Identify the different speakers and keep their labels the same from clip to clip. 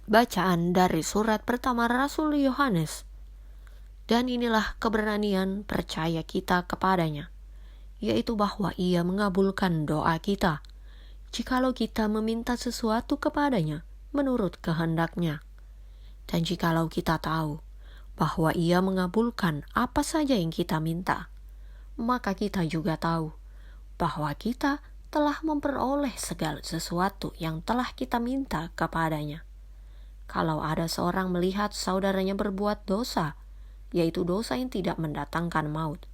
Speaker 1: Bacaan dari surat pertama Rasul Yohanes. Dan inilah keberanian percaya kita kepadanya, yaitu bahwa Ia mengabulkan doa kita, jikalau kita meminta sesuatu kepadanya menurut kehendak-Nya. Dan jikalau kita tahu bahwa Ia mengabulkan apa saja yang kita minta, maka kita juga tahu bahwa kita telah memperoleh segala sesuatu yang telah kita minta kepadanya. Kalau ada seorang melihat saudaranya berbuat dosa, yaitu dosa yang tidak mendatangkan maut,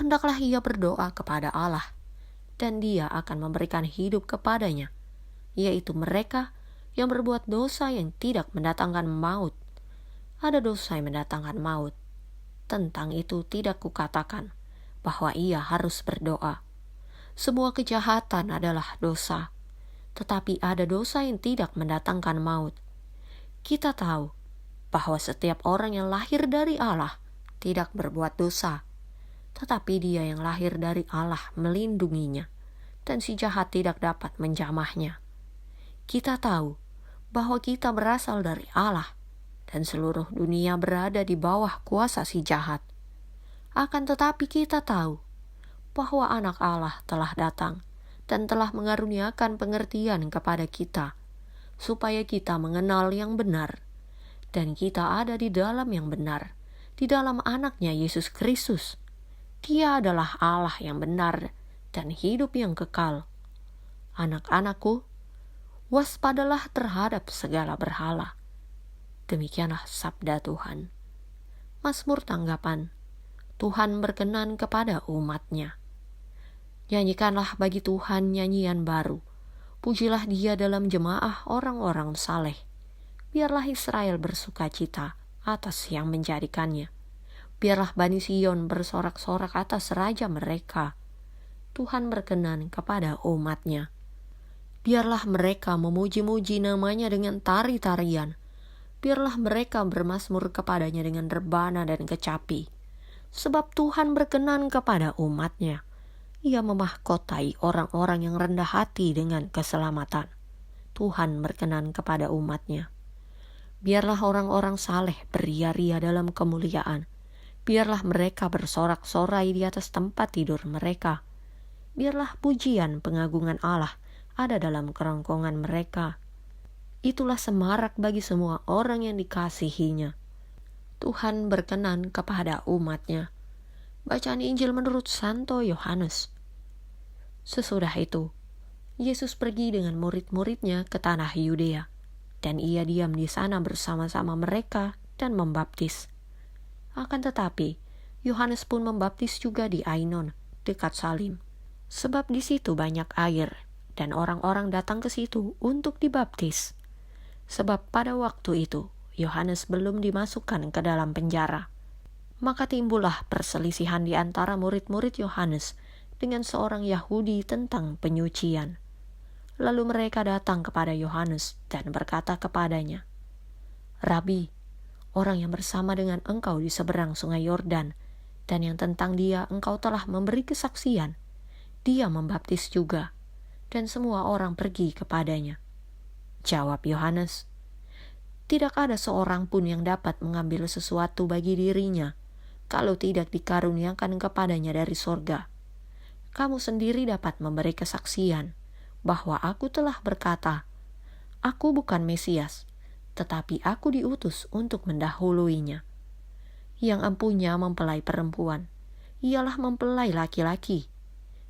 Speaker 1: hendaklah ia berdoa kepada Allah, dan Dia akan memberikan hidup kepadanya, yaitu mereka yang berbuat dosa yang tidak mendatangkan maut. Ada dosa yang mendatangkan maut. Tentang itu tidak kukatakan bahwa ia harus berdoa. Semua kejahatan adalah dosa, tetapi ada dosa yang tidak mendatangkan maut. Kita tahu bahwa setiap orang yang lahir dari Allah tidak berbuat dosa, tetapi dia yang lahir dari Allah melindunginya, dan si jahat tidak dapat menjamahnya. Kita tahu bahwa kita berasal dari Allah, dan seluruh dunia berada di bawah kuasa si jahat. Akan tetapi kita tahu bahwa Anak Allah telah datang dan telah mengaruniakan pengertian kepada kita, supaya kita mengenal yang benar, dan kita ada di dalam yang benar, di dalam Anaknya Yesus Kristus. Dia adalah Allah yang benar dan hidup yang kekal. Anak-anakku, waspadalah terhadap segala berhala. Demikianlah sabda Tuhan. Mazmur tanggapan. Tuhan berkenan kepada umat-Nya. Nyanyikanlah bagi Tuhan nyanyian baru. Pujilah Dia dalam jemaah orang-orang saleh. Biarlah Israel bersuka cita atas yang menjadikannya. Biarlah Bani Sion bersorak-sorak atas raja mereka. Tuhan berkenan kepada umat-Nya. Biarlah mereka memuji-muji namanya dengan tari-tarian. Biarlah mereka bermazmur kepadanya dengan rebana dan kecapi. Sebab Tuhan berkenan kepada umat-Nya. Ia memahkotai orang-orang yang rendah hati dengan keselamatan. Tuhan berkenan kepada umat-Nya. Biarlah orang-orang saleh beria-ria dalam kemuliaan. Biarlah mereka bersorak-sorai di atas tempat tidur mereka. Biarlah pujian pengagungan Allah ada dalam kerongkongan mereka. Itulah semarak bagi semua orang yang dikasihinya. Tuhan berkenan kepada umat-Nya. Bacaan Injil menurut Santo Yohanes. Sesudah itu, Yesus pergi dengan murid-muridnya ke tanah Yudea, dan ia diam di sana bersama-sama mereka dan membaptis. Akan tetapi, Yohanes pun membaptis juga di Ainon, dekat Salim, sebab di situ banyak air, dan orang-orang datang ke situ untuk dibaptis. Sebab pada waktu itu, Yohanes belum dimasukkan ke dalam penjara. Maka timbullah perselisihan di antara murid-murid Yohanes dengan seorang Yahudi tentang penyucian. Lalu mereka datang kepada Yohanes dan berkata kepadanya, "Rabi, orang yang bersama dengan engkau di seberang sungai Yordan, dan yang tentang dia engkau telah memberi kesaksian, dia membaptis juga, dan semua orang pergi kepadanya." Jawab Yohanes, "Tidak ada seorang pun yang dapat mengambil sesuatu bagi dirinya, kalau tidak dikaruniakan kepadanya dari sorga. Kamu sendiri dapat memberi kesaksian bahwa aku telah berkata, aku bukan Mesias, tetapi aku diutus untuk mendahuluinya. Yang empunya mempelai perempuan, ialah mempelai laki-laki,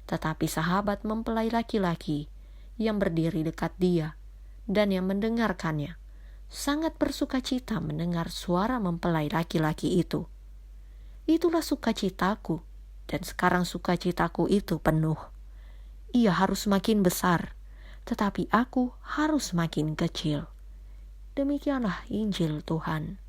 Speaker 1: tetapi sahabat mempelai laki-laki yang berdiri dekat dia dan yang mendengarkannya sangat bersukacita mendengar suara mempelai laki-laki itu. Itulah sukacitaku, dan sekarang sukacitaku itu penuh. Ia harus makin besar, tetapi aku harus makin kecil." Demikianlah Injil Tuhan.